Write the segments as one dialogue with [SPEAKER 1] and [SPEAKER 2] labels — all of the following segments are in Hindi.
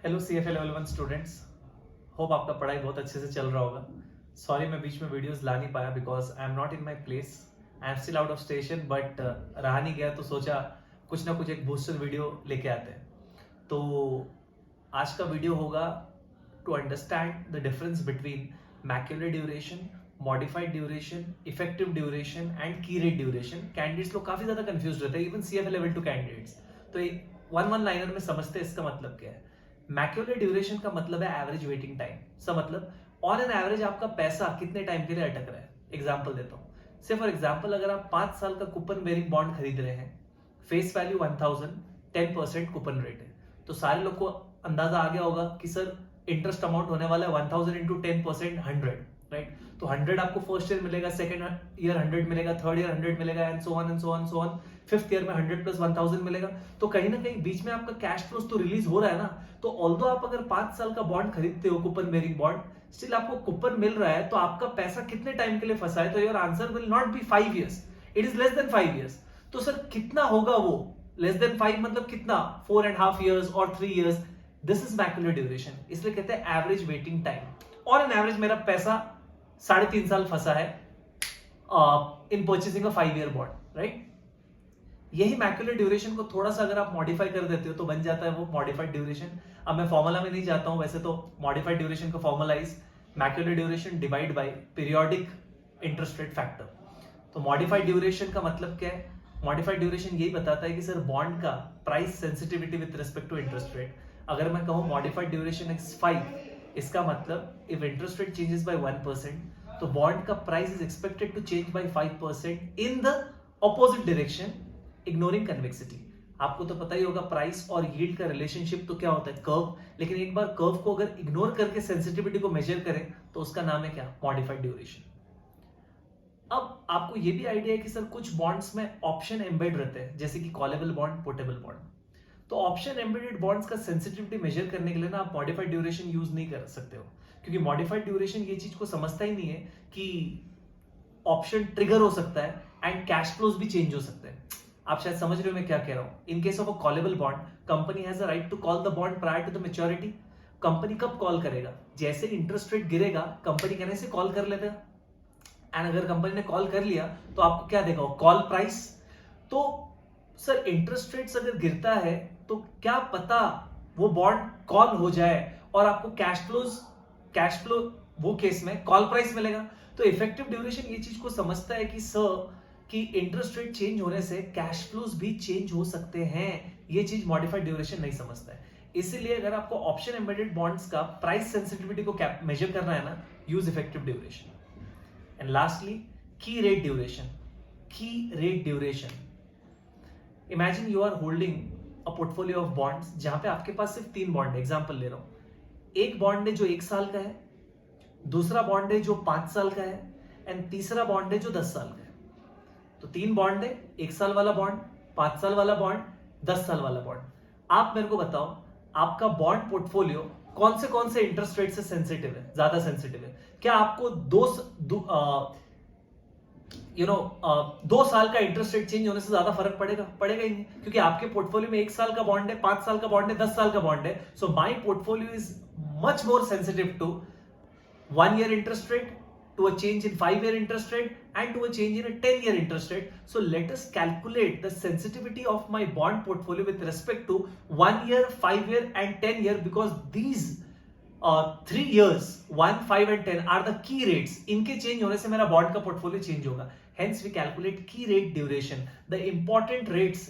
[SPEAKER 1] Hello CFA level 1 students, hope आपका पढ़ाई बहुत अच्छे से चल रहा होगा। सॉरी मैं बीच में वीडियोस ला नहीं पाया because I am not in my place. I am still out of station but रहा नहीं गया तो सोचा कुछ ना कुछ एक बूस्टर वीडियो लेके आते हैं। तो आज का वीडियो होगा to understand the difference between Macaulay duration, modified duration, effective duration and key rate duration. Candidates लोग काफी ज्यादा कंफ्यूज रहते हैं, इवन CFA लेवल 2 कैंडिडेट्स। तो एक वन लाइनर में समझते हैं इसका मतलब क्या है। मैक्युलर ड्यूरेशन का मतलब है एवरेज वेटिंग टाइम। सा मतलब ऑन एन एवरेज आपका पैसा कितने टाइम के लिए अटक रहा है। एग्जांपल देता हूं, से फॉर एग्जांपल अगर आप 5 साल का कूपन बेरिंग बॉन्ड खरीद रहे हैं, फेस वैल्यू 1000, 10% कूपन रेट है, तो सारे लोग को अंदाजा आ गया होगा कि सर इंटरेस्ट अमाउंट होने वाला है 1000 इंटू 10%, 100, राइट। तो 100 आपको फर्स्ट ईयर मिलेगा, सेकंड ईयर 100 मिलेगा, थर्ड ईयर 100 मिलेगा, and so on and so on so on. Fifth year में 100 प्लस 1000 मिलेगा। तो कहीं ना कहीं बीच में आपका कैश फ्लोस तो रिलीज हो रहा है ना। तो ऑल्दो आप अगर 5 साल का बॉन्ड खरीदते हो, कूपन बेरिंग बॉन्ड, स्टिल आपको कूपन मिल रहा है, तो आपका पैसा कितने टाइम के लिए फंसा है? तो your answer will not be 5 years, it is less than 5 years। तो सर कितना होगा वो? लेस देन 5 मतलब कितना? 4.5 years और 3 years। This is macular duration, इसलिए कहते हैं एवरेज वेटिंग टाइम। और एन एवरेज मेरा पैसा 3.5 साल फंसा है इन परचेसिंग अ 5 year बॉन्ड, राइट। यही मैक्युलर ड्यूरेशन को थोड़ा सा अगर आप मॉडिफाई कर देते हो तो बन जाता है वो मॉडिफाइड ड्यूरेशन। अब मैं फॉर्मूला में नहीं जाता हूं, वैसे तो मॉडिफाइड ड्यूरेशन का formula is macular duration divide by periodic interest rate factor. तो मॉडिफाइड ड्यूरेशन का मतलब क्या है? मॉडिफाइड ड्यूरेशन यही बताता है कि सर बॉन्ड का price sensitivity with respect to interest rate. अगर मैं कहूं मॉडिफाइड ड्यूरेशन इज 5, इसका मतलब if interest rate changes by 1%, तो बॉन्ड का price is expected to change by 5% in the opposite direction, ignoring convexity. आपको तो पता ही होगा प्राइस और यील्ड का रिलेशनशिप तो क्या होता है? कर्व। लेकिन एक बार कर्व को अगर इग्नोर करके सेंसिटिविटी को मेजर करें तो उसका नाम है क्या? Modified duration. अब आपको ये भी आइडिया है कि सर कुछ बॉन्ड्स में ऑप्शन एम्बेड रहते हैं, जैसे कि कॉलेबल बॉन्ड, पोर्टेबल बॉन्ड। तो ऑप्शन एम्बेडेड बॉन्ड्स का सेंसिटिविटी मेजर करने के लिए ना आप मॉडिफाइड ड्यूरेशन यूज नहीं कर सकते हो, क्योंकि मॉडिफाइड ड्यूरेशन ये चीज को समझता ही नहीं है कि ऑप्शन ट्रिगर हो सकता है एंड कैश फ्लोज भी चेंज हो सकते हैं। आप शायद समझ रहे हो मैं क्या कह रहा हूं। In case of a callable bond, company has a right to call the bond prior to the maturity. Company कब कॉल करेगा? जैसे इंटरेस्ट रेट गिरेगा कंपनी कहने से कॉल कर लेगा। एंड अगर कंपनी ने कॉल कर लिया तो आपको क्या देगा? Call price. तो सर इंटरेस्ट रेट्स अगर गिरता है तो क्या पता वो बॉन्ड कॉल हो जाए और आपको कैश फ्लो वो केस में कॉल प्राइस मिलेगा। तो इफेक्टिव ड्यूरेशन ये चीज को समझता है कि सर कि इंटरेस्ट रेट चेंज होने से कैश फ्लोज भी चेंज हो सकते हैं। ये चीज मॉडिफाइड ड्यूरेशन नहीं समझता है। इसीलिए अगर आपको ऑप्शन एम्बेडेड बॉन्ड्स का प्राइस सेंसिटिविटी को मेजर करना है ना, use effective duration. And lastly key rate duration. Key rate duration, imagine you are holding a portfolio of bonds जहां पे आपके पास सिर्फ 3 बॉन्ड है। एग्जांपल ले रहा हूं, एक बॉन्ड है जो 1 साल का है, दूसरा बॉन्ड है जो 5 साल का है, एंड तीसरा बॉन्ड है जो 10 साल का है। तो 3 बॉन्ड है, 1 साल वाला बॉन्ड, 5 साल वाला बॉन्ड, 10 साल वाला बॉन्ड। आप मेरे को बताओ आपका बॉन्ड पोर्टफोलियो कौन से इंटरेस्ट रेट से सेंसिटिव है, ज्यादा सेंसिटिव है? क्या आपको 2 साल का इंटरेस्ट रेट चेंज होने से ज्यादा फर्क पड़ेगा ही नहीं, क्योंकि आपके पोर्टफोलियो में 1 साल का बॉन्ड है, 5 साल का बॉन्ड है, 10 साल का बॉन्ड है। So my portfolio is much more sensitive to 1 year interest rate, to a change in 5 year interest rate, and to a change in a 10 year interest rate. So let us calculate the sensitivity of my bond portfolio with respect to 1 year, 5 year and 10 year, because these 3 years 1, 5 and 10 are the key rates. इनके चेंज होने से मेरा बॉन्ड का पोर्टफोलियो चेंज होगा। Hence we calculate key rate duration, the important rates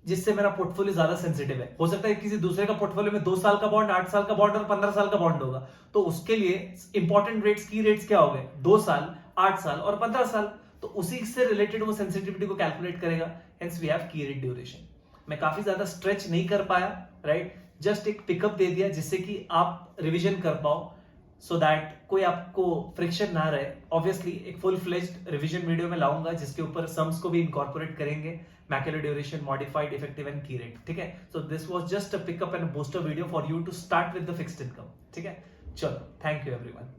[SPEAKER 1] जिससे मेरा पोर्टफोलियो ज्यादा सेंसिटिव है। हो सकता है किसी दूसरे का पोर्टफोलियो में 2 साल का बॉन्ड, 8 साल का बॉन्ड और 15 साल का बॉन्ड होगा। तो उसके लिए इंपॉर्टेंट रेट्स, की रेट्स क्या हो गए? 2 साल, 8 साल और 15 साल। तो उसी से रिलेटेड वो सेंसिटिविटी को कैलकुलेट करेगा। हेंस वी हैव की रेट ड्यूरेशन। मैं काफी ज्यादा स्ट्रेच नहीं कर पाया, राइट। जस्ट एक पिकअप दे दिया जिससे कि आप रिविजन कर पाओ, सो दैट कोई आपको फ्रिक्शन ना रहे। ऑब्वियसली एक फुल फ्लेज्ड रिवीजन वीडियो में लाऊंगा जिसके ऊपर सम्स को भी इनकॉर्पोरेट करेंगे, Macaulay duration, modified, effective and key rate. ठीक है, so this was just a pickup and booster video for you to start with the fixed income. ठीक है, चलो, थैंक यू एवरीवन।